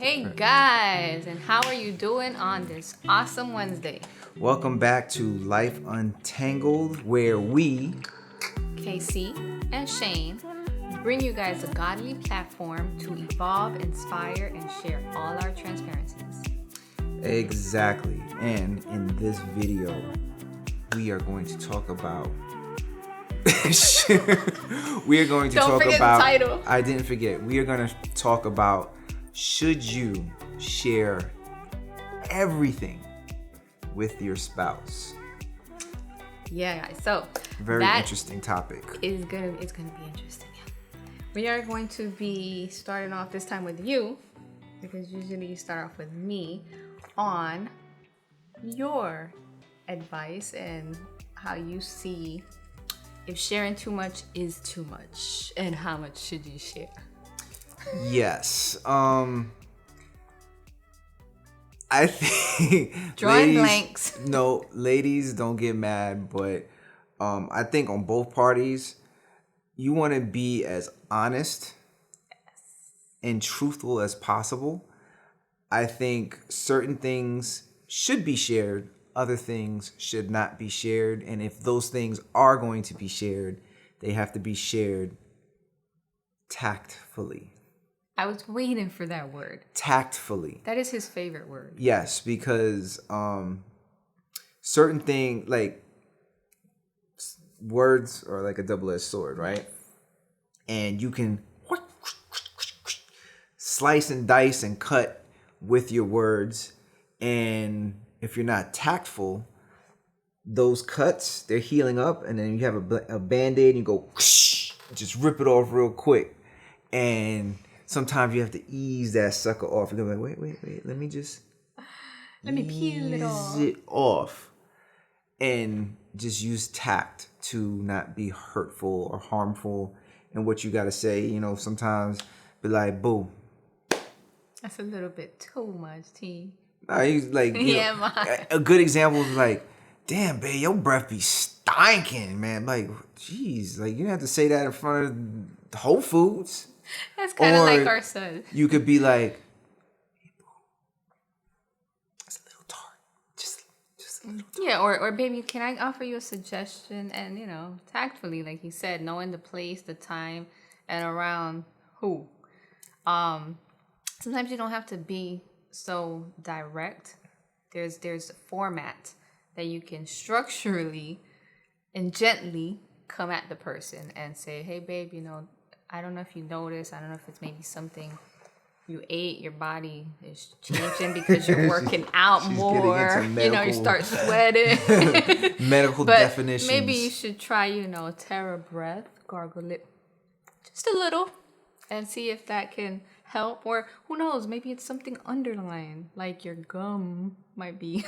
Hey guys, and how are you doing on this awesome Wednesday? Welcome back to Life Untangled, where we, KC and Shaine, bring you guys a godly platform to evolve, inspire, and share all our transparencies. exactly. And in this video, we are going to talk about. we are going to Don't talk forget about. the title. I didn't forget. We are going to talk about should you share everything with your spouse? Yeah, guys. So Very that interesting topic. it's gonna be interesting. We are going to be starting off this time with you, because usually you start off with me on your advice and how you see if sharing too much is too much and how much should you share. Yes. I think Drawing blanks. No, ladies, don't get mad, but I think on both parties, you want to be as honest and truthful as possible. I think certain things should be shared, other things should not be shared, and if those things are going to be shared, they have to be shared tactfully. I was waiting for that word. Tactfully. That is his favorite word. Yes, because certain things, like words are like a double-edged sword, right? And you can slice and dice and cut with your words, and if you're not tactful, those cuts, they're healing up, and then you have a Band-Aid and you go just rip it off real quick, and sometimes you have to ease that sucker off. You go like, wait, let me peel it off. Ease it off, and just use tact to not be hurtful or harmful in what you got to say. You know, sometimes be like, boo. That's a little bit too much, T. He's like, a good example is like, damn, babe, your breath be stinking, man. Like, geez, like you don't have to say that in front of Whole Foods. That's kind of like our son. You could be like, hey, boo, that's a little tart. Just a little tart. Yeah, or baby, can I offer you a suggestion? And, tactfully, like he said, knowing the place, the time, and around who. Sometimes you don't have to be so direct. There's a format that you can structurally and gently come at the person and say, hey, babe, I don't know if you noticed. I don't know if it's maybe something you ate. Your body is changing because you're working out more. You start sweating. Medical but definitions. Maybe you should try, take a breath, gargle it just a little, and see if that can help. Or who knows? Maybe it's something underlying, like your gum might be.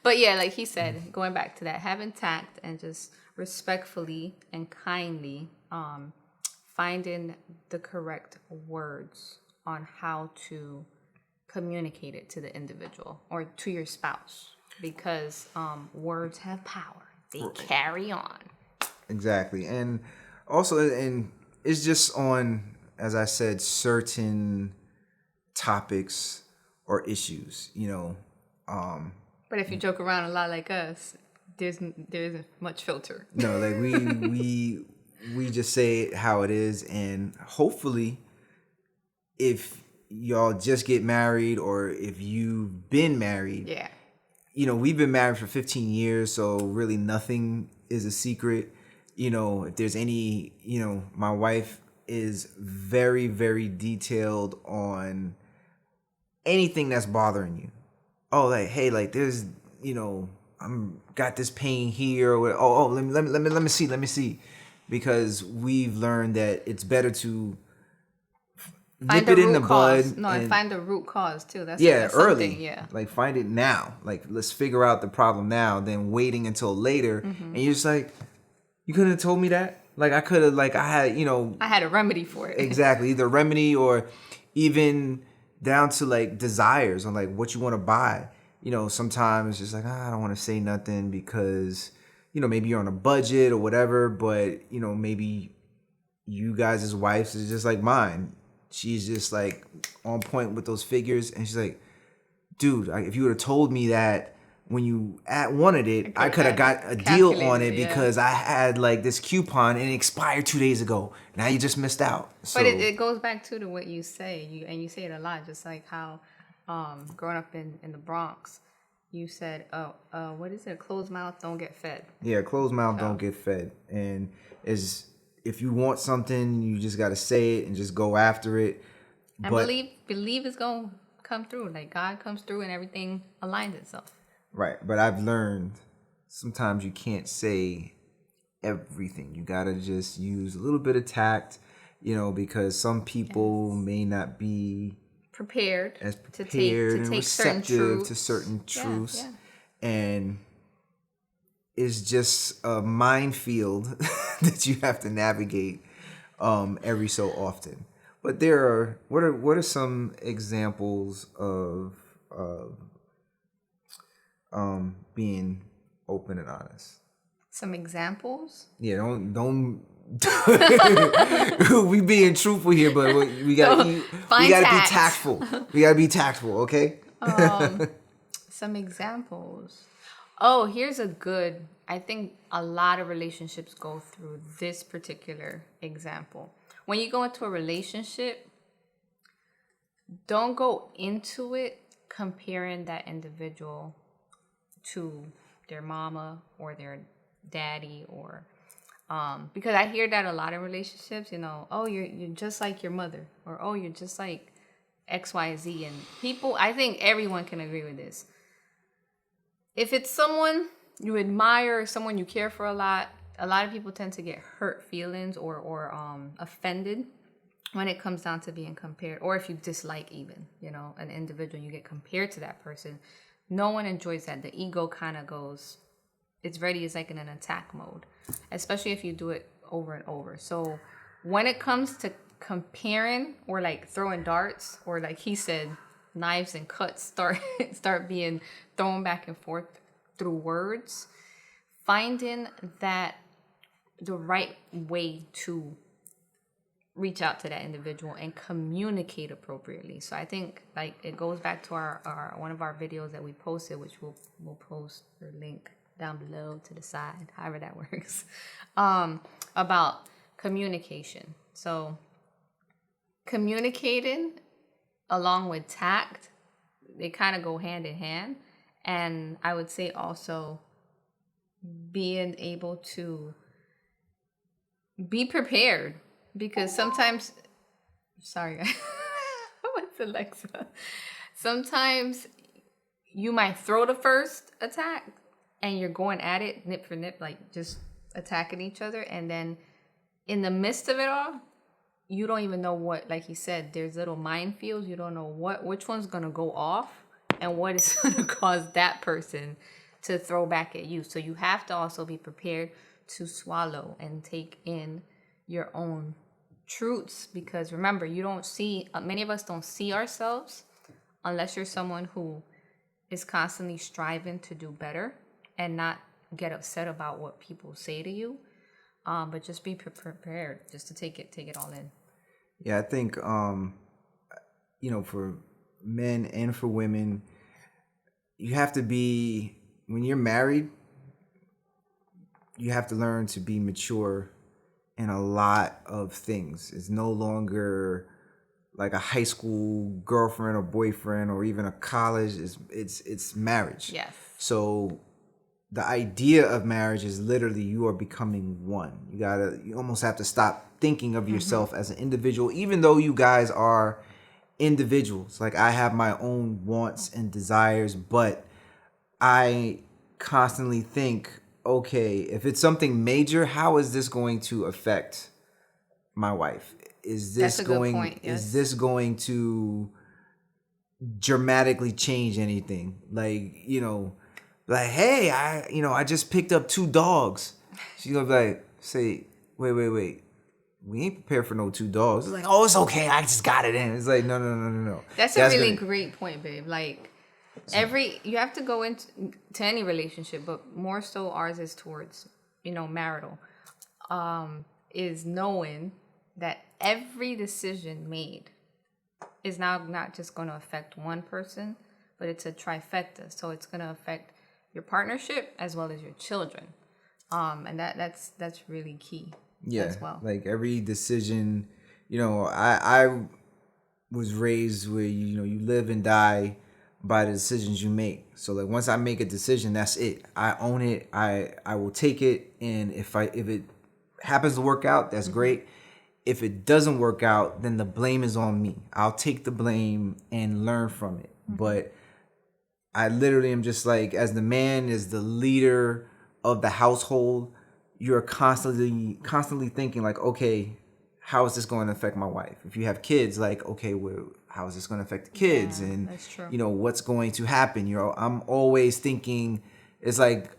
But yeah, like he said, going back to that, having tact and just respectfully and kindly finding the correct words on how to communicate it to the individual or to your spouse, because words have power. They carry on. Exactly. And also, and it's just on, as I said, certain topics or issues, But if you joke around a lot like us, there isn't much filter. No, like we just say it how it is, and hopefully, if y'all just get married or if you've been married, Yeah. We've been married for 15 years, so really nothing is a secret. If there's any, my wife is very, very detailed on anything that's bothering you. Oh, like, hey, like there's, I'm got this pain here. Or let me see, because we've learned that it's better to nip it in the bud. No, and find the root cause too. That's early. Yeah, like find it now. Like let's figure out the problem now, than waiting until later. And you're just like, you couldn't have told me that. Like I could have. Like I had a remedy for it. Exactly, either remedy or even down to like desires on like what you want to buy. Sometimes it's just like, I don't want to say nothing because, maybe you're on a budget or whatever, but, maybe you guys as wives is just like mine. she's just like on point with those figures, and she's like, dude, if you would have told me that when you wanted it, I could have got a deal on it because I had like this coupon and it expired 2 days ago. Now you just missed out. So, but it goes back to what you say, you say it a lot, just like how growing up in the Bronx, you said, what is it? Closed mouth don't get fed. Yeah, closed mouth don't get fed. And if you want something, you just got to say it and just go after it. And believe it's going to come through. Like God comes through and everything aligns itself. Right. But I've learned sometimes you can't say everything. You got to just use a little bit of tact, because some people may not be prepared to take and receptive to certain truths. And it's just a minefield that you have to navigate every so often. But what are some examples of being open and honest? Some examples? Yeah, don't we being truthful here, but we gotta be tactful. We gotta be tactful, okay? Some examples. Oh, here's I think a lot of relationships go through this particular example. When you go into a relationship, don't go into it comparing that individual to their mama or their daddy or because I hear that a lot in relationships, oh, you're just like your mother, or oh, you're just like XYZ. And people, I think everyone can agree with this. If it's someone you admire, someone you care for a lot of people tend to get hurt feelings or offended when it comes down to being compared, or if you dislike even, an individual, you get compared to that person. No one enjoys that. The ego kind of goes, it's ready, it's like in an attack mode, especially if you do it over and over. So when it comes to comparing or like throwing darts, or like he said, knives and cuts start being thrown back and forth through words, finding that the right way to reach out to that individual and communicate appropriately. So I think like it goes back to our one of our videos that we posted, which we'll post the link down below to the side, however that works, about communication. So communicating along with tact, they kind of go hand in hand. And I would say also being able to be prepared, because sometimes, what's Alexa? Sometimes you might throw the first attack and you're going at it nip for nip, like just attacking each other. And then in the midst of it all, you don't even know what, like he said, there's little minefields. You don't know which one's going to go off and what is going to cause that person to throw back at you. So you have to also be prepared to swallow and take in your own truths, because remember, many of us don't see ourselves unless you're someone who is constantly striving to do better and not get upset about what people say to you, but just be prepared just to take it all in. Yeah, I think for men and for women, you have to be, when you're married, you have to learn to be mature in a lot of things. It's no longer like a high school girlfriend or boyfriend or even a college. It's marriage. Yes. So the idea of marriage is literally you are becoming one. You almost have to stop thinking of yourself as an individual, even though you guys are individuals. Like I have my own wants and desires, but I constantly think, okay, if it's something major, how is this going to affect my wife? Is this is this going to dramatically change anything? Like, hey, I just picked up 2 dogs. She's gonna be like, say, wait. We ain't prepared for no 2 dogs. It's like, oh, it's okay. I just got it in. It's like, no. That's a really great point, babe. Like, you have to go into any relationship, but more so ours is towards, marital, is knowing that every decision made is now not just going to affect one person, but it's a trifecta. So it's going to affect your partnership as well as your children. And that's really key as well. Like every decision, I was raised where you live and die by the decisions you make. So like once I make a decision, that's it. I own it. I will take it, and if it happens to work out, that's great. If it doesn't work out, then the blame is on me. I'll take the blame and learn from it. But I literally am just like, as the man, as the leader of the household, you're constantly thinking like, okay, how is this going to affect my wife? If you have kids, like, okay, well, how is this going to affect the kids? And that's true. What's going to happen? I'm always thinking, it's like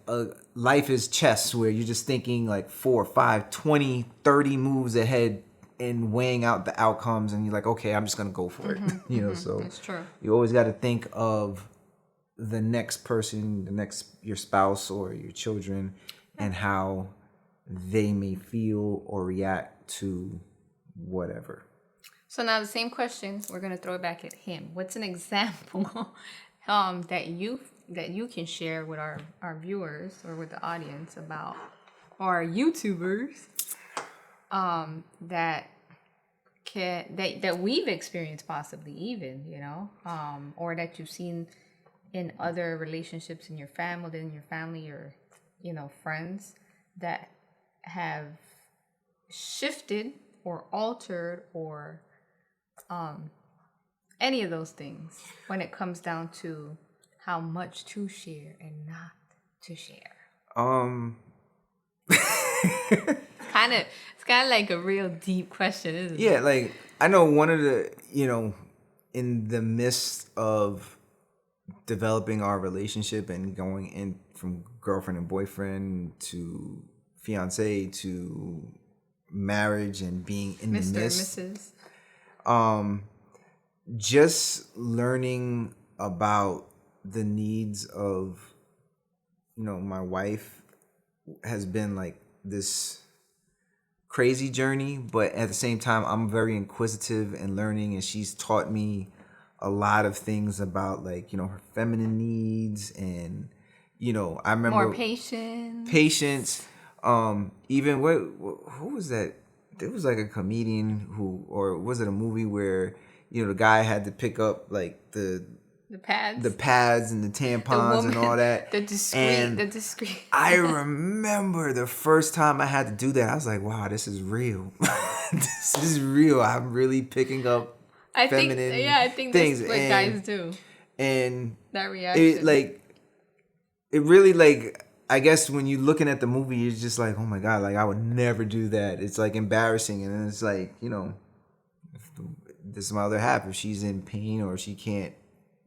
life is chess, where you're just thinking like 4, 5, 20, 30 moves ahead and weighing out the outcomes, and you're like, okay, I'm just going to go for it. So That's true. You always got to think of the next person, your spouse or your children, and how they may feel or react to whatever. So now the same question, we're going to throw it back at him. What's an example that you can share with our viewers or with the audience about, or our YouTubers, that we've experienced, possibly even, or that you've seen in other relationships in your family or friends that have shifted or altered or any of those things when it comes down to how much to share and not to share? It's kind of like a real deep question, isn't it? Yeah, like I know one of the, in the midst of developing our relationship and going in from girlfriend and boyfriend to fiance to marriage and being in Mr. the midst, and Mrs. Just learning about the needs of, my wife has been like this crazy journey, but at the same time, I'm very inquisitive and learning, and she's taught me a lot of things about like, her feminine needs, and, I remember More patience. Even who was that? There was like a comedian or was it a movie where, the guy had to pick up like the pads and the tampons and all that. The discreet. I remember the first time I had to do that, I was like, wow, this is real. This is real. I'm really picking up feminine things. That's what guys do. And that reaction. It really, like, I guess when you're looking at the movie, you're just like, oh my God, like I would never do that. It's like embarrassing. And then it's like, this is my other half. If she's in pain or she can't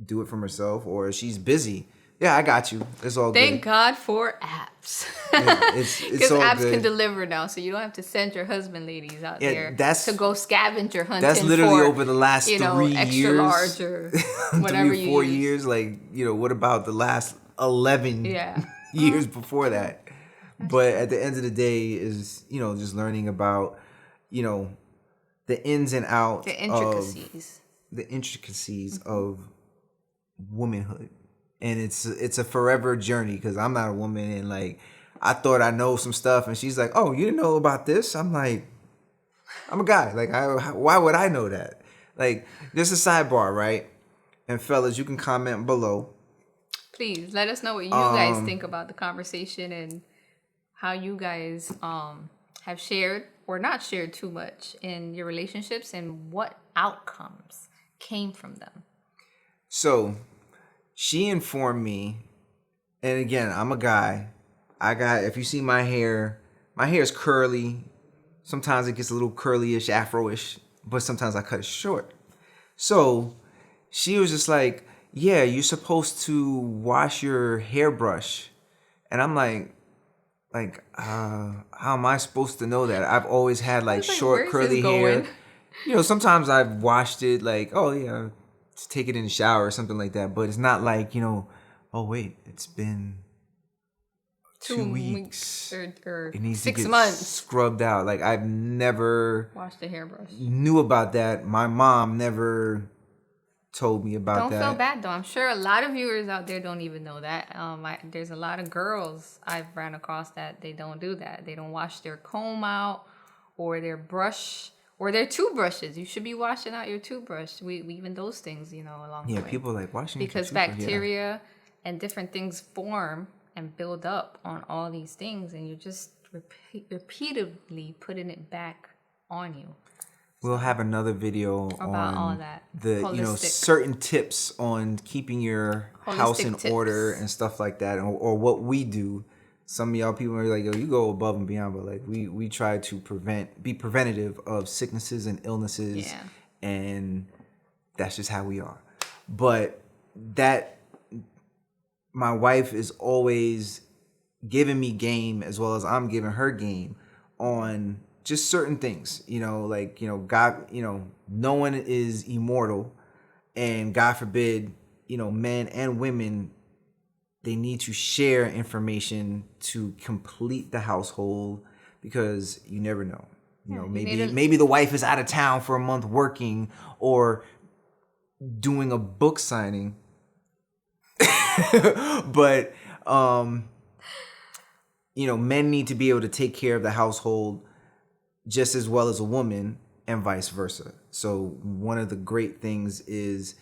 do it from herself or she's busy, yeah, I got you. It's all good. Thank God for apps. Because all apps good. can deliver now, so you don't have to send your husband, ladies, out there to go scavenger hunting. That's literally for, over the last 3 extra years, large or whatever 3 or 4 years. Like, what about the last 11 years before that? But at the end of the day, is just learning about the ins and outs, the intricacies of womanhood. And it's a forever journey, because I'm not a woman, and like I thought I know some stuff, and she's like, oh, you didn't know about this? I'm like, I'm a guy, like why would I know that? Like, just a sidebar, right? And fellas, you can comment below. Please let us know what you guys think about the conversation and how you guys have shared or not shared too much in your relationships and what outcomes came from them. So she informed me, and again, I'm a guy. If you see my hair is curly. Sometimes it gets a little curly-ish, afro-ish, but sometimes I cut it short. So she was just like, yeah, you're supposed to wash your hairbrush. And I'm like, how am I supposed to know that? I've always had like short, curly hair. Sometimes I've washed it like, oh yeah, just take it in the shower or something like that. But it's not like, oh wait, it's been 2 weeks. Or It needs 6 to get months. scrubbed out. Like, I've never Wash the hairbrush. knew about that. My mom never told me about that. Don't feel bad though. I'm sure a lot of viewers out there don't even know that. There's a lot of girls I've ran across that they don't do that. They don't wash their comb out or their brush or their toothbrushes. You should be washing out your toothbrush. We even those things, along the way. Yeah, people like washing because bacteria and different things form and build up on all these things, and you're just repeatedly putting it back on you. We'll have another video about on all that. The Holistic. certain tips on keeping your house in order and stuff like that, or what we do. Some of y'all people are like, yo, you go above and beyond, but like we try to be preventative of sicknesses and illnesses, and that's just how we are. But that my wife is always giving me game as well as I'm giving her game on just certain things, God, no one is immortal, and God forbid, men and women, they need to share information to complete the household, because you never know. Maybe the wife is out of town for a month working or doing a book signing, but men need to be able to take care of the household just as well as a woman, and vice versa. So one of the great things is,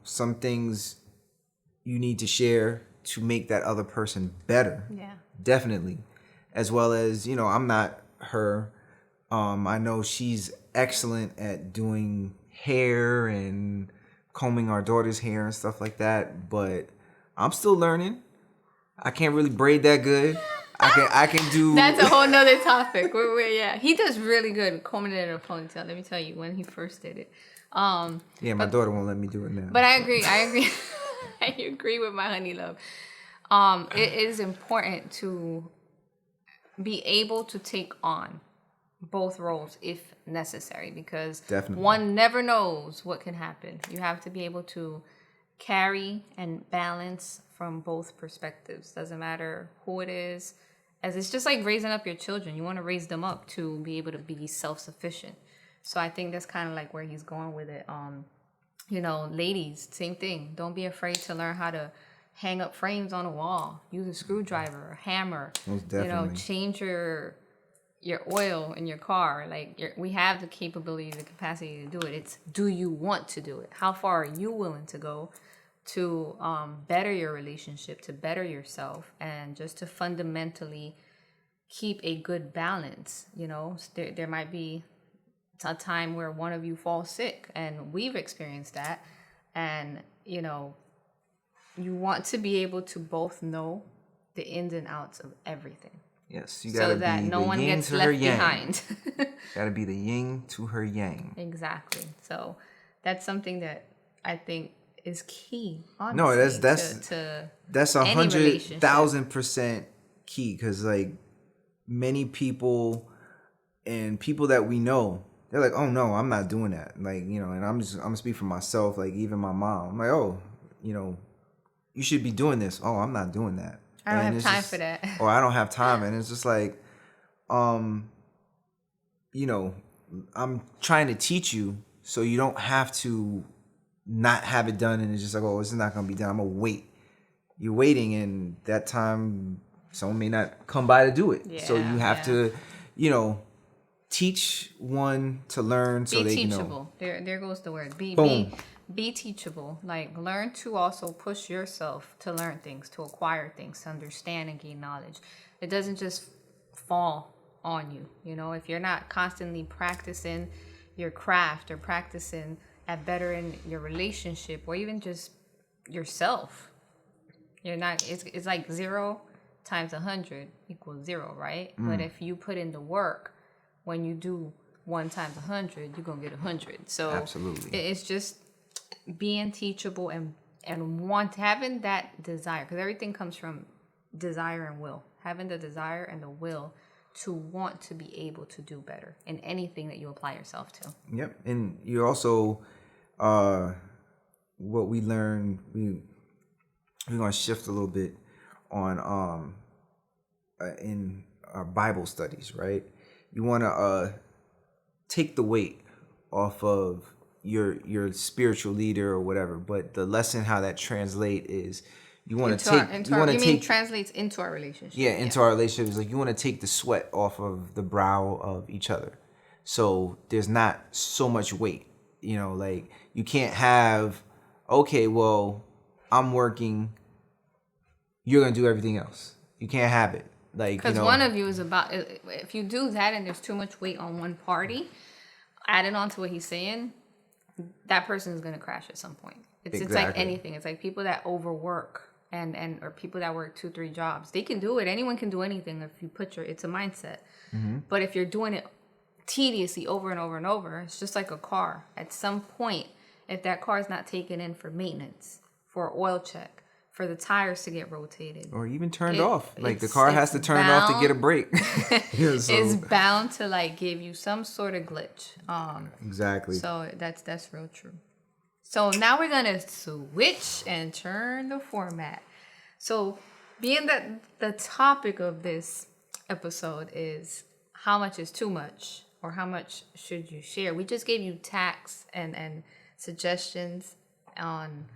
some things you need to share to make that other person better. Yeah. Definitely. As well as, I'm not her. I know she's excellent at doing hair and combing our daughter's hair and stuff like that, but I'm still learning. I can't really braid that good. I can do. That's a whole nother topic. Yeah, he does really good combing it in a ponytail. Let me tell you, when he first did it. My daughter won't let me do it now. But I agree. I agree with my honey love. It is important to be able to take on both roles if necessary, because one never knows what can happen. You have to be able to carry and balance from both perspectives. Doesn't matter who it is, as it's just like raising up your children. You want to raise them up to be able to be self-sufficient. So I think that's kind of like where he's going with it. Ladies, same thing. Don't be afraid to learn how to hang up frames on a wall. Use a screwdriver, a hammer. Most definitely. Change your oil in your car. We have the capability, the capacity to do it. It's, do you want to do it? How far are you willing to go to better your relationship, to better yourself, and just to fundamentally keep a good balance? There might be a time where one of you falls sick, and we've experienced that, and you want to be able to both know the ins and outs of everything. Yes, you gotta so that be no the one yin gets to left her yang. behind. Gotta be the yin to her yang. Exactly. So that's something that I think is key. Honestly, No, that's 100,000% key, because like many people and people that we know, they're like, oh no, I'm not doing that. Like, and I'm gonna speak for myself. Like, even my mom, I'm like, oh, you should be doing this. Oh, I'm not doing that. I don't have time for that. Or I don't have time. And it's just like, I'm trying to teach you so you don't have to not have it done. And it's just like, oh, it's not going to be done. I'm going to wait. You're waiting, and that time someone may not come by to do it. Yeah, so you have to, teach one to learn so they can know. Be teachable. There goes the word. Be teachable. Like, learn to also push yourself to learn things, to acquire things, to understand and gain knowledge. It doesn't just fall on you. If you're not constantly practicing your craft or practicing at bettering your relationship or even just yourself, you're not. It's like 0 times 100 equals 0, right? But if you put in the work, when you do 1 times 100, you're gonna get 100. So absolutely, it's just being teachable and having that desire, because everything comes from desire and will. Having the desire and the will to want to be able to do better in anything that you apply yourself to. Yep. And you also what we learned, we're gonna shift a little bit on in our Bible studies, right? You want to take the weight off of your spiritual leader or whatever. But the lesson how that translate is you want to take you mean translates into our relationship. Yeah, into our relationship is like you want to take the sweat off of the brow of each other. So there's not so much weight. You know, like you can't have, okay, well, I'm working, you're gonna do everything else. You can't have it. Like, because one of you is about, if you do that and there's too much weight on one party, adding on to what he's saying, that person is going to crash at some point. It's like anything. It's like people that overwork and or people that work 2-3 jobs. They can do it. Anyone can do anything if you put it's a mindset. Mm-hmm. But if you're doing it tediously over and over and over, it's just like a car. At some point, if that car is not taken in for maintenance, for oil check, for the tires to get rotated, or even turned off, like the car has to turn it off to get a break. It's bound to like give you some sort of glitch. Exactly. So that's real true. So now we're gonna switch and turn the format. So being that the topic of this episode is how much is too much or how much should you share, we just gave you tacks and suggestions on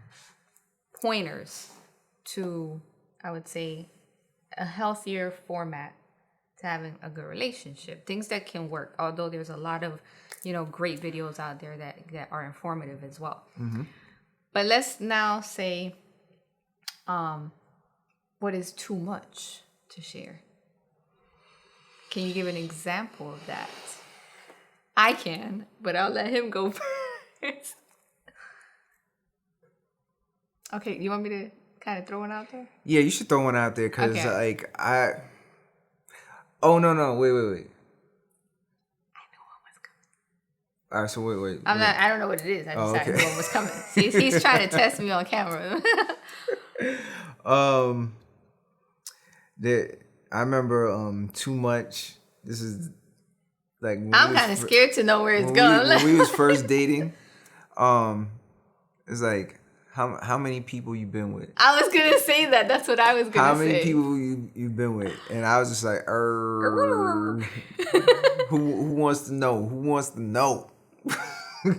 pointers to, I would say, a healthier format to having a good relationship. Things that can work, although there's a lot of, great videos out there that are informative as well. Mm-hmm. But let's now say what is too much to share. Can you give an example of that? I can, but I'll let him go first. Okay, you want me to kind of throw one out there? Yeah, you should throw one out there because, Oh, no, wait. I know one was coming. All right, so wait. I don't know what it is. I just knew one was coming. See, he's trying to test me on camera. I remember too much. This is like I'm kind of scared to know where it's going. When we was first dating, it's like how many people you been with? I was gonna say that. That's what I was gonna say. How many people you've been with? And I was just like, who wants to know? Who wants to know?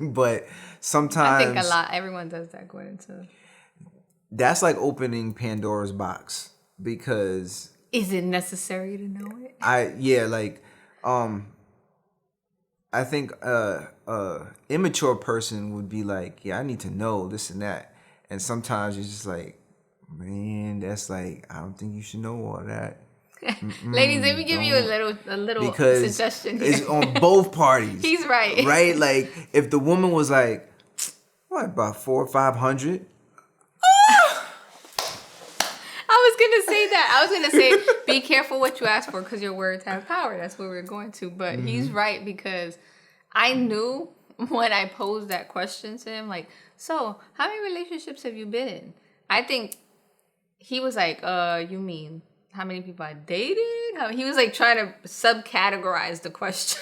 But sometimes I think a lot. Everyone does that going into. That's like opening Pandora's box because. Is it necessary to know it? I think immature person would be like, yeah, I need to know this and that. And sometimes you're just like, man, that's like, I don't think you should know all that. Ladies, let me give you a little because suggestion here. It's on both parties. He's right. Right? Like, if the woman was like, what, about 400 or 500? I was going to say that. I was going to say, be careful what you ask for because your words have power. That's where we're going to. But he's right because I knew when I posed that question to him, like, so how many relationships have you been in? I think he was like, you mean how many people I dated? He was like trying to subcategorize the question.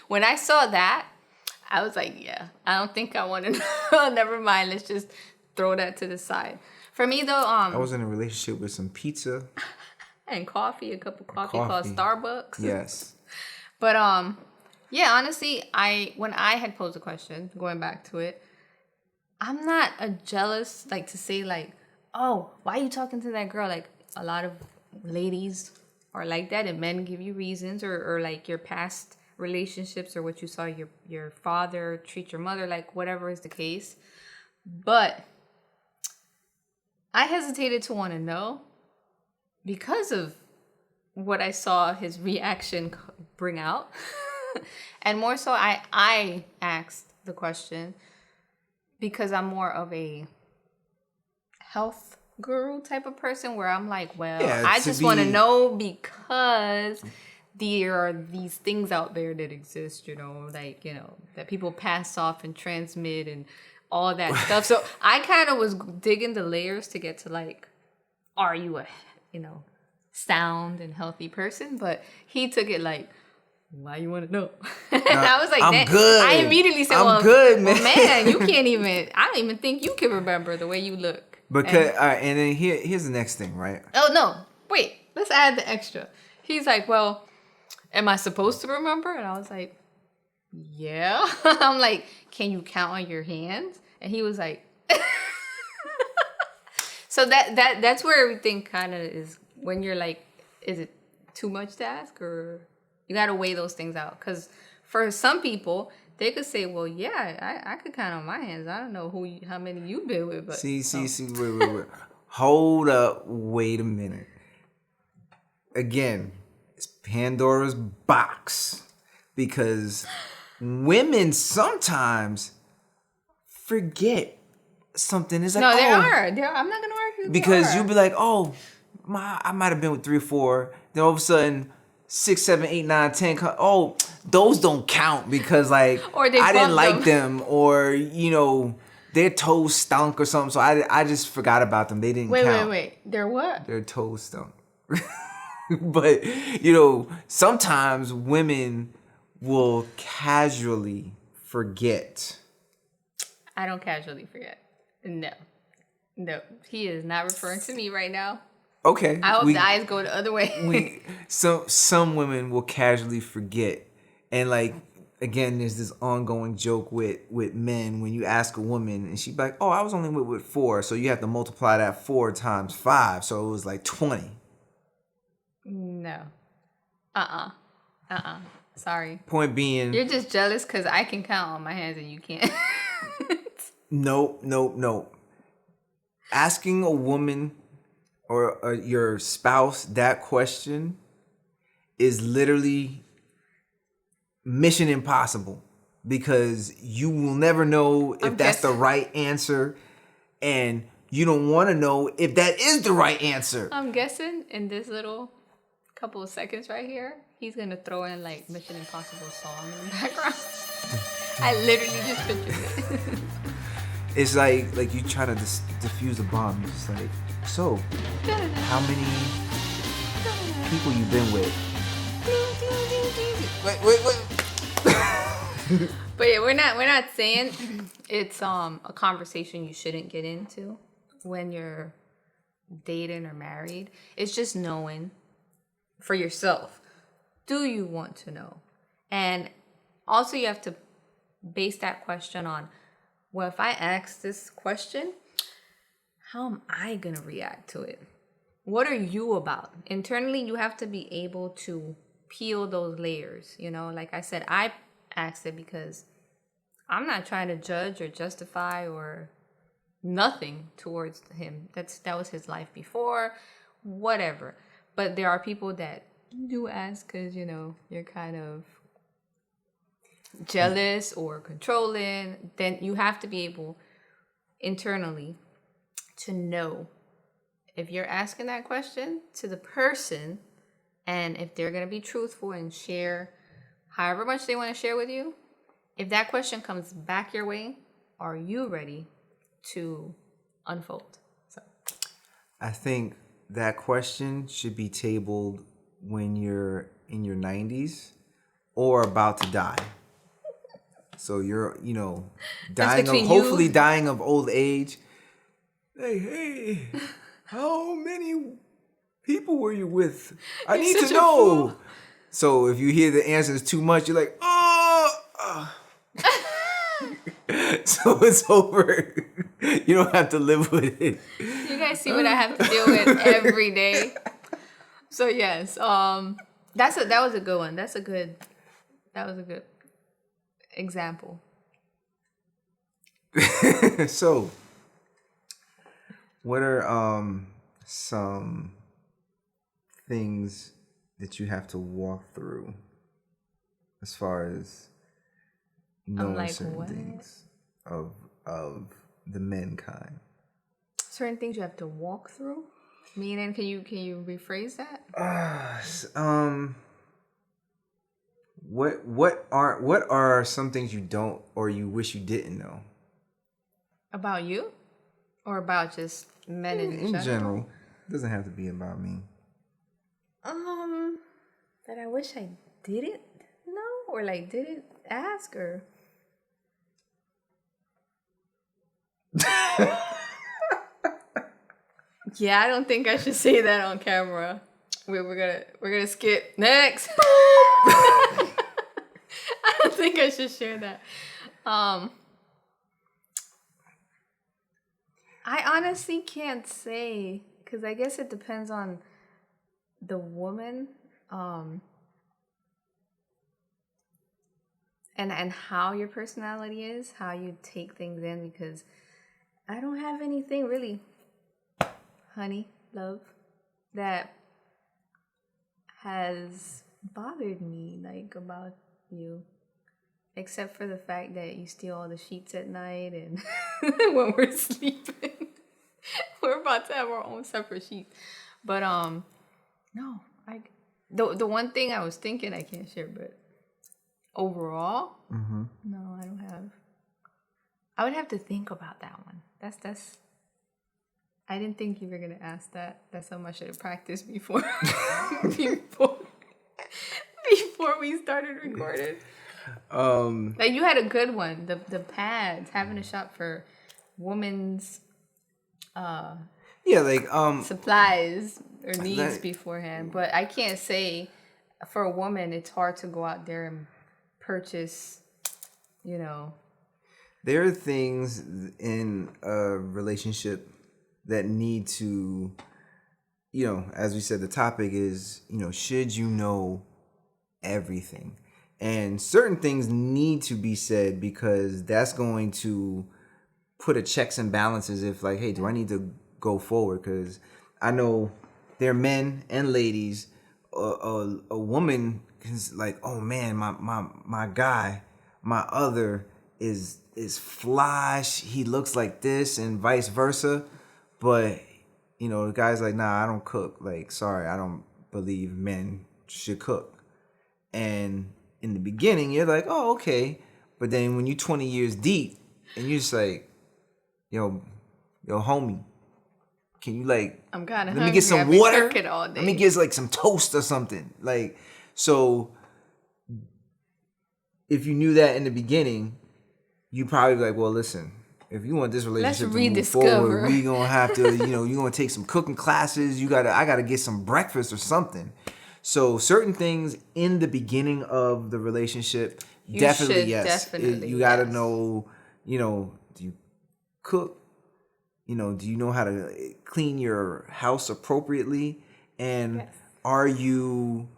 When I saw that, I was like, yeah, I don't think I want to know. Never mind. Let's just throw that to the side. For me, though, I was in a relationship with some pizza and coffee, a cup of coffee called Starbucks. Yes. But yeah, honestly, when I had posed a question, going back to it, I'm not a jealous, like to say like, oh, why are you talking to that girl? Like a lot of ladies are like that, and men give you reasons, or like your past relationships or what you saw your father treat your mother, like whatever is the case. But I hesitated to want to know because of what I saw his reaction bring out. And more so, I asked the question because I'm more of a health guru type of person where I'm like, well, I just want to know because there are these things out there that exist, like, that people pass off and transmit and all that stuff. So I kind of was digging the layers to get to like, are you a, sound and healthy person? But he took it like, why you want to know? And I was like, I'm good. I immediately said, I'm good, man. Well, man, you can't even, I don't even think you can remember the way you look. Because, all right, and then here's the next thing, right? Oh, no. Wait. let's add the extra. He's like, well, am I supposed to remember? And I was like, yeah. I'm like, can you count on your hands? And he was like, so that's where everything kind of is when you're like, is it too much to ask, or you got to weigh those things out? Because for some people, they could say, well, yeah, I could count on my hands. I don't know how many you've been with, but See, wait. Hold up, wait a minute. Again, it's Pandora's box, because women sometimes forget something. It's like, no, there oh, are. I'm not gonna argue. because you'll be like, oh, I might have been with 3 or 4. Then all of a sudden, 6, 7, 8, 9, 10. Oh, those don't count because like Or they I didn't bumped like them, or their toes stunk or something. So I just forgot about them. They didn't count. Wait. They're what? Their toes stunk. But sometimes women will casually forget. I don't casually forget. No, he is not referring to me right now. Okay. I hope the eyes go the other way. Some women will casually forget, and like again, there's this ongoing joke with men when you ask a woman and she'd be like, "Oh, I was only with 4," so you have to multiply that 4 times 5, so it was like 20. No. Sorry. Point being, You're just jealous because I can count on my hands and you can't. No. Asking a woman or your spouse that question is literally mission impossible, because you will never know if that's the right answer, and you don't want to know if that is the right answer. I'm guessing in this little couple of seconds right here, he's gonna throw in like Mission Impossible song in the background. I literally just pictured it. It's like you try to defuse a bomb. You're just like, so how many people you been with? Wait. But yeah, we're not saying it's a conversation you shouldn't get into when you're dating or married. It's just knowing for yourself. Do you want to know? And also you have to base that question on, well, if I ask this question, how am I going to react to it? What are you about? Internally, you have to be able to peel those layers. Like I said, I asked it because I'm not trying to judge or justify or nothing towards him. That was his life before, whatever. But there are people that do ask because, you're kind of jealous or controlling. Then you have to be able internally to know if you're asking that question to the person, and if they're going to be truthful and share however much they want to share with you. If that question comes back your way, are you ready to unfold? So I think that question should be tabled when you're in your 90s or about to die. So you're, hopefully dying of old age. Hey, how many people were you with? I need to know. So if you hear the answer is too much, you're like, so it's over. You don't have to live with it. You guys see what I have to deal with every day. So yes, that was a good one. That was a good example. So, what are some things that you have to walk through as far as knowing certain things of the mankind? Certain things you have to walk through? Meaning, can you rephrase that? What are some things you don't or you wish you didn't know? About you? Or about just men in general? It doesn't have to be about me. That I wish I didn't know, or like didn't ask, or yeah, I don't think I should say that on camera. we're gonna skip next. I don't think I should share that. I honestly can't say, because I guess it depends on the woman, and how your personality is, how you take things in, because I don't have anything really, honey, love, that has bothered me, like, about you. Except for the fact that you steal all the sheets at night, and when we're sleeping, we're about to have our own separate sheets. But no, the one thing I was thinking I can't share, but overall, no, I don't have. I would have to think about that one. That's. I didn't think you were gonna ask that. That's something I should have practiced before, before we started recording. Like, you had a good one. The pads, having a shop for women's supplies or needs beforehand. But I can't say for a woman it's hard to go out there and purchase, There are things in a relationship that need to, as we said, the topic is, should you know everything? And certain things need to be said because that's going to put a checks and balances if, like, hey, do I need to go forward? Because I know there are men and ladies, a woman is like, oh man, my guy, my other is fly, he looks like this, and vice versa. But, the guy's like, nah, I don't cook. Like, sorry, I don't believe men should cook. And in the beginning, you're like, oh, okay. But then when you're 20 years deep and you're just like, yo, homie, can you, like, I'm kind of let me get some water? All day. Let me get, like, some toast or something. Like, so if you knew that in the beginning, you probably be like, well, listen, if you want this relationship to move forward, we gonna have to, you're gonna take some cooking classes. I gotta get some breakfast or something. So certain things in the beginning of the relationship, definitely yes. You gotta know, do you cook? Do you know how to clean your house appropriately? And are you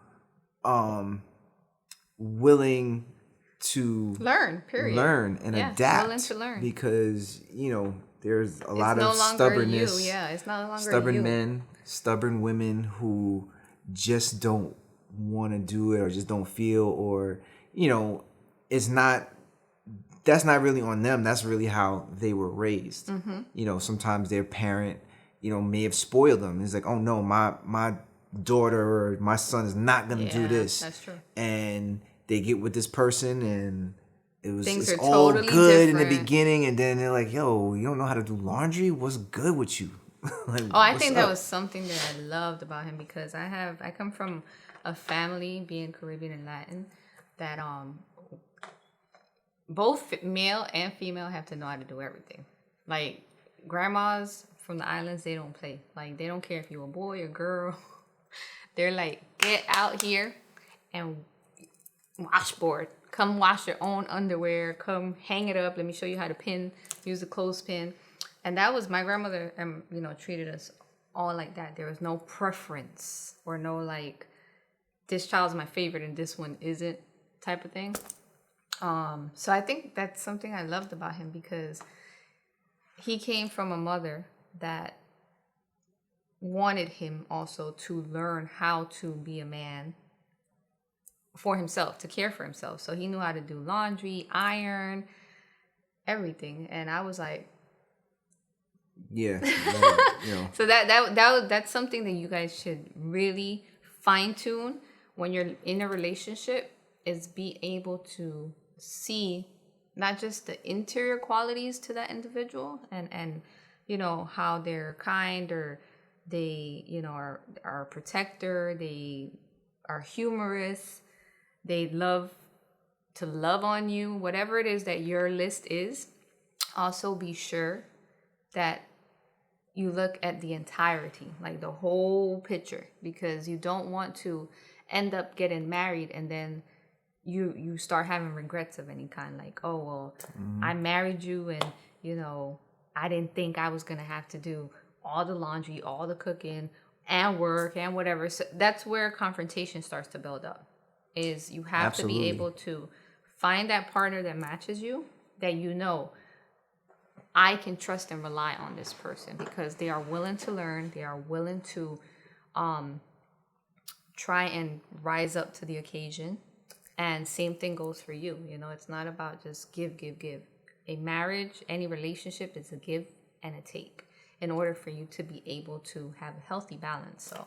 willing to learn and adapt? Willing to learn. Because, there's a lot of stubbornness. It's no longer stubborn you. Men, stubborn women who just don't want to do it or just don't feel, or that's not really on them. That's really how they were raised. Sometimes their parent may have spoiled them. It's like, oh no, my daughter or my son is not gonna do this. That's true. And they get with this person and it's all totally good different in the beginning, and then they're like, yo, you don't know how to do laundry? What's good with you? I think that was something that I loved about him, because I come from a family, being Caribbean and Latin, that both male and female have to know how to do everything. Like, grandmas from the islands, they don't play. Like, they don't care if you're a boy or girl. They're like, get out here and washboard. Come wash your own underwear. Come hang it up. Let me show you how to use a clothespin. And that was my grandmother, treated us all like that. There was no preference or no, like, this child's my favorite and this one isn't type of thing. So I think that's something I loved about him, because he came from a mother that wanted him also to learn how to be a man for himself, to care for himself. So he knew how to do laundry, iron, everything. And I was like, yeah. So that's something that you guys should really fine tune when you're in a relationship, is be able to see not just the interior qualities to that individual and how they're kind, or they are a protector, they are humorous, they love to love on you, whatever it is that your list is. Also be sure that you look at the entirety, like the whole picture, because you don't want to end up getting married and then you start having regrets of any kind, like, oh well, I married you and I didn't think I was gonna have to do all the laundry, all the cooking and work and whatever. So that's where confrontation starts to build up, is you have to be able to find that partner that matches you, that I can trust and rely on this person because they are willing to learn, they are willing to try and rise up to the occasion. And same thing goes for you. It's not about just give, give, give. A marriage, any relationship is a give and a take in order for you to be able to have a healthy balance. So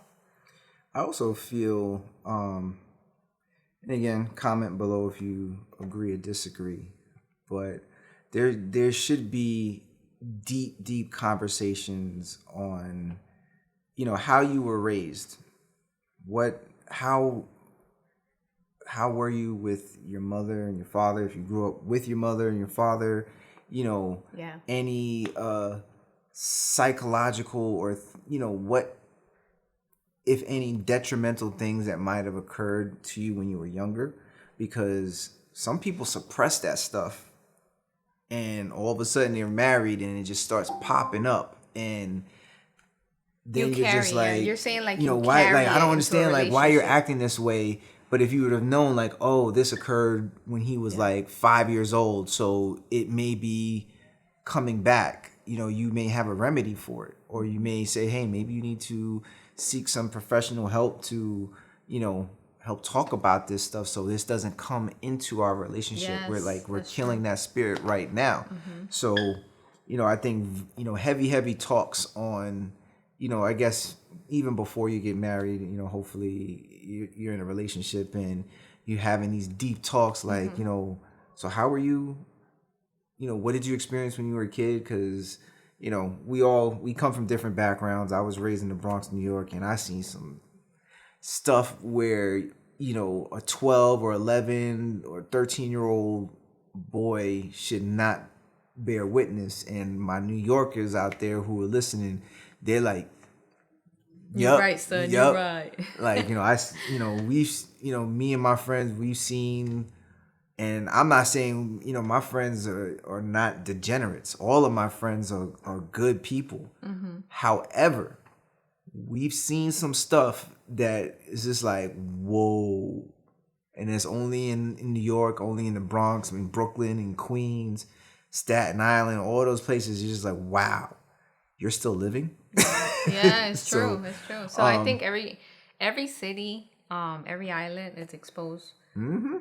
I also feel, and again, comment below if you agree or disagree, but there should be deep conversations on, how you were raised. How were you with your mother and your father? If you grew up with your mother and your father, any psychological or, what, if any, detrimental things that might have occurred to you when you were younger, because some people suppress that stuff and all of a sudden they're married and it just starts popping up, and then you're just like, you're saying like, why, like, I don't understand like why you're acting this way. But if you would have known, like, oh, this occurred when he was like 5 years old, so it may be coming back, you may have a remedy for it. Or you may say, hey, maybe you need to seek some professional help to, help talk about this stuff so this doesn't come into our relationship. Yes, We're killing that spirit right now. So, I think, heavy talks on, I guess, even before you get married, hopefully you're in a relationship and you're having these deep talks like, so how were you, what did you experience when you were a kid? Because, we come from different backgrounds. I was raised in the Bronx, New York, and I seen some stuff where, a 12 or 11 or 13-year-old boy should not bear witness. And my New Yorkers out there who are listening, they're like, you're right, son. You're right. Like, we've, me and my friends, we've seen, and I'm not saying, my friends are not degenerates. All of my friends are good people. However, we've seen some stuff that is just like, whoa. And it's only in New York, only in the Bronx, in Brooklyn, in Queens, Staten Island, all those places. You're just like, wow, you're still living? Yeah, it's true. It's true. So I think every city, every island is exposed,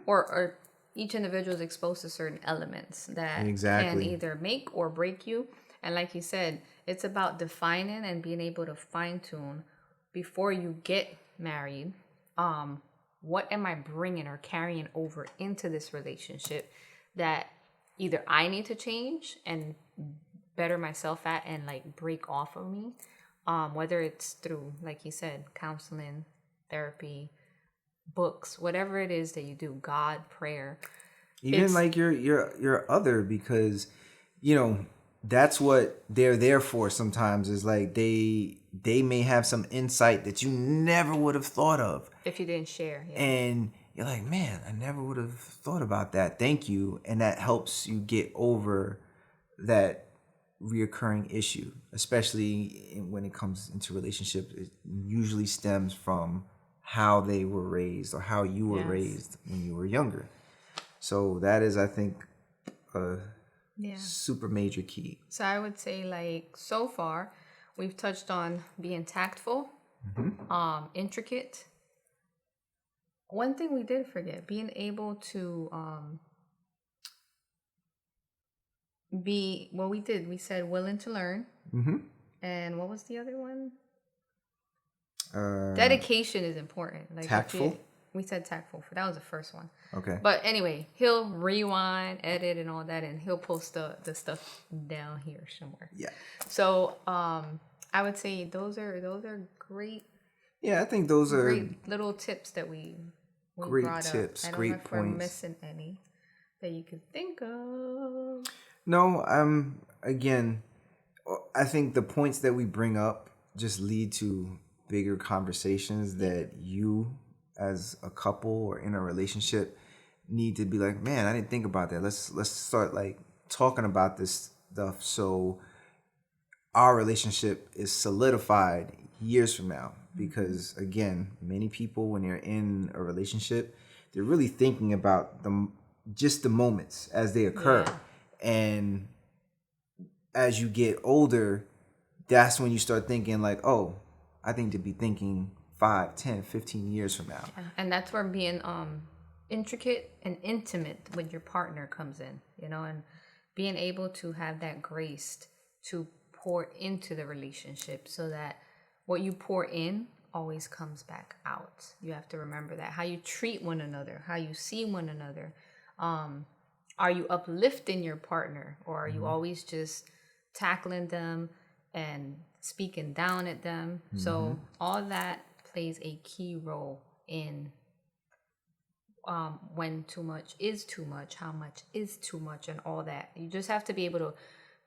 or each individual is exposed to certain elements that can either make or break you. And like you said, it's about defining and being able to fine tune before you get married. What am I bringing or carrying over into this relationship that either I need to change and better myself at and like break off of me, whether it's through, like you said, counseling, therapy, books, whatever it is that you do, God, prayer, even like your other, because that's what they're there for. Sometimes is like they may have some insight that you never would have thought of if you didn't share. And you're like, man, I never would have thought about that. Thank you. And that helps you get over that reoccurring issue, especially when it comes into relationships. It usually stems from how they were raised or how you were raised when you were younger. So that is, I think, a super major key. So I would say, like, so far we've touched on being tactful, intricate. One thing we did forget, being able to be, well, we said willing to learn. And what was the other one? Dedication is important. Like tactful. We said tactful. That was the first one. Okay. But anyway, he'll rewind, edit, and all that, and he'll post the stuff down here somewhere. Yeah. So I would say those are great. Yeah, I think those are great little tips that we great brought tips, up. I don't great know if points. we're missing any that you could think of. No, again, I think the points that we bring up just lead to bigger conversations that you as a couple or in a relationship need to be like, man, I didn't think about that. Let's start like talking about this stuff so our relationship is solidified years from now. Because again, many people when they're in a relationship, they're really thinking about just the moments as they occur. Yeah. And as you get older, that's when you start thinking like, oh, I think to be thinking 5, 10, 15 years from now. Yeah. And that's where being intricate and intimate with your partner comes in, you know, and being able to have that grace to pour into the relationship so that what you pour in always comes back out. You have to remember that. How you treat one another, how you see one another. Are you uplifting your partner, or are you always just tackling them and speaking down at them? So all that plays a key role in when too much is too much, how much is too much, and all that. You just have to be able to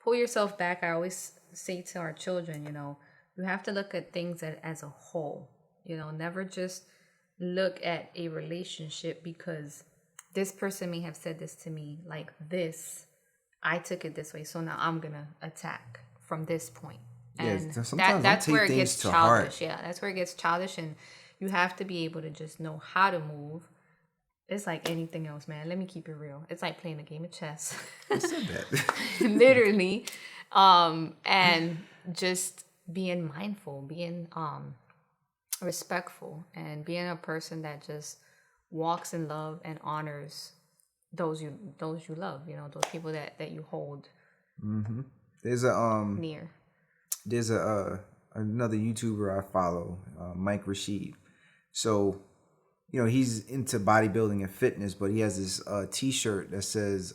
pull yourself back. I always say to our children, you know, you have to look at things as a whole. You know, never just look at a relationship because this person may have said this to me like this. I took it this way, so now I'm gonna attack from this point. And that's where it gets childish. Yeah, that's where it gets childish, and you have to be able to just know how to move. It's like anything else, man. Let me keep it real. It's like playing a game of chess. I said that. Literally. And just being mindful, being respectful, and being a person that just walks in love and honors those you love, you know, those people that you hold there's near. There's another YouTuber I follow, Mike Rashid. So, you know, he's into bodybuilding and fitness, but he has this t-shirt that says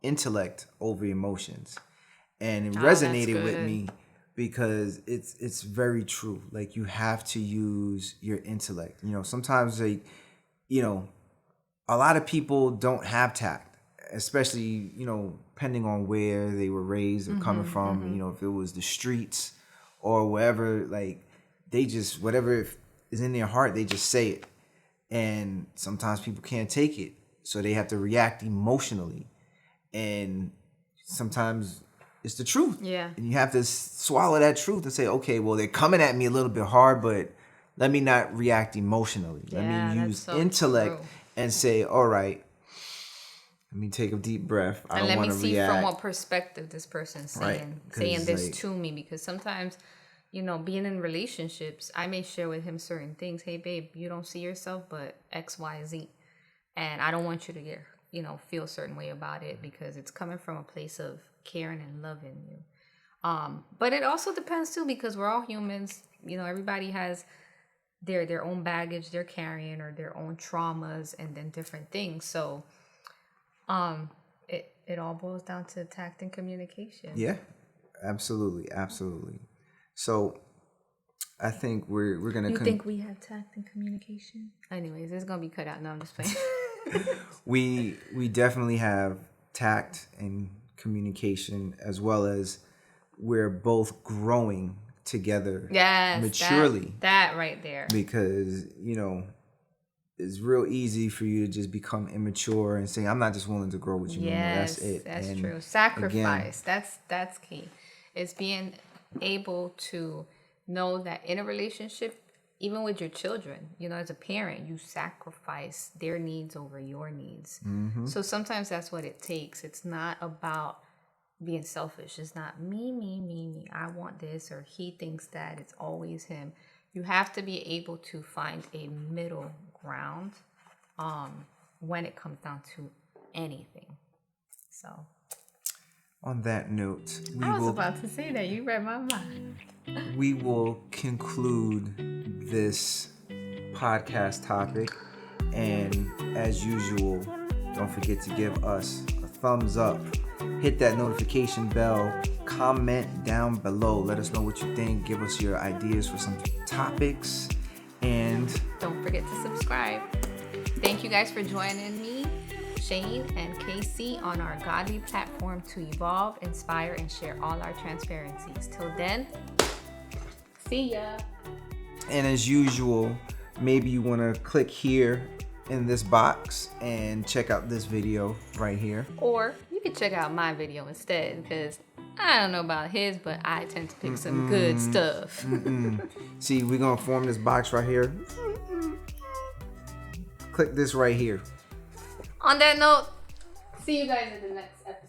intellect over emotions. And it resonated with me because it's very true. Like, you have to use your intellect. You know, sometimes you know, a lot of people don't have tact, especially, you know, depending on where they were raised or coming from. You know, if it was the streets or wherever, like, they just, whatever is in their heart, they just say it. And sometimes people can't take it, so they have to react emotionally. And sometimes it's the truth. Yeah. And you have to swallow that truth and say, okay, well, they're coming at me a little bit hard, but let me not react emotionally. Let me use intellect and say, all right, let me take a deep breath. I don't want to react. And let me see from what perspective this person's saying this like, to me. Because sometimes, you know, being in relationships, I may share with him certain things. Hey, babe, you don't see yourself, but X, Y, Z. And I don't want you to get, you know, feel a certain way about it because it's coming from a place of caring and loving you. But it also depends too, because we're all humans. You know, everybody has their own baggage they're carrying, or their own traumas, and then different things. So it all boils down to tact and communication. Yeah, absolutely. So I think we're gonna. You think we have tact and communication? Anyways, it's gonna be cut out. No, I'm just playing. we definitely have tact and communication, as well as we're both growing together. Yes, maturely. That right there. Because, you know, it's real easy for you to just become immature and say, I'm not just willing to grow with you. Yes, that's it. That's true. Sacrifice. Again, that's key. It's being able to know that in a relationship, even with your children, you know, as a parent, you sacrifice their needs over your needs. So sometimes that's what it takes. It's not about being selfish. It's not me. I want this, or he thinks that. It's always him. You have to be able to find a middle ground when it comes down to anything. So on that note, I was about to say that. You read my mind. We will conclude this podcast topic. And as usual, don't forget to give us a thumbs up. Hit that notification bell. Comment down below. Let us know what you think. Give us your ideas for some topics. And don't forget to subscribe. Thank you guys for joining me, Shaine and K.C. on our godly platform to evolve, inspire, and share all our transparencies. Till then, see ya. And as usual, maybe you want to click here in this box and check out this video right here. Or you can check out my video instead, because I don't know about his, but I tend to pick some good stuff. See, we're going to form this box right here. Click this right here. On that note, see you guys in the next episode.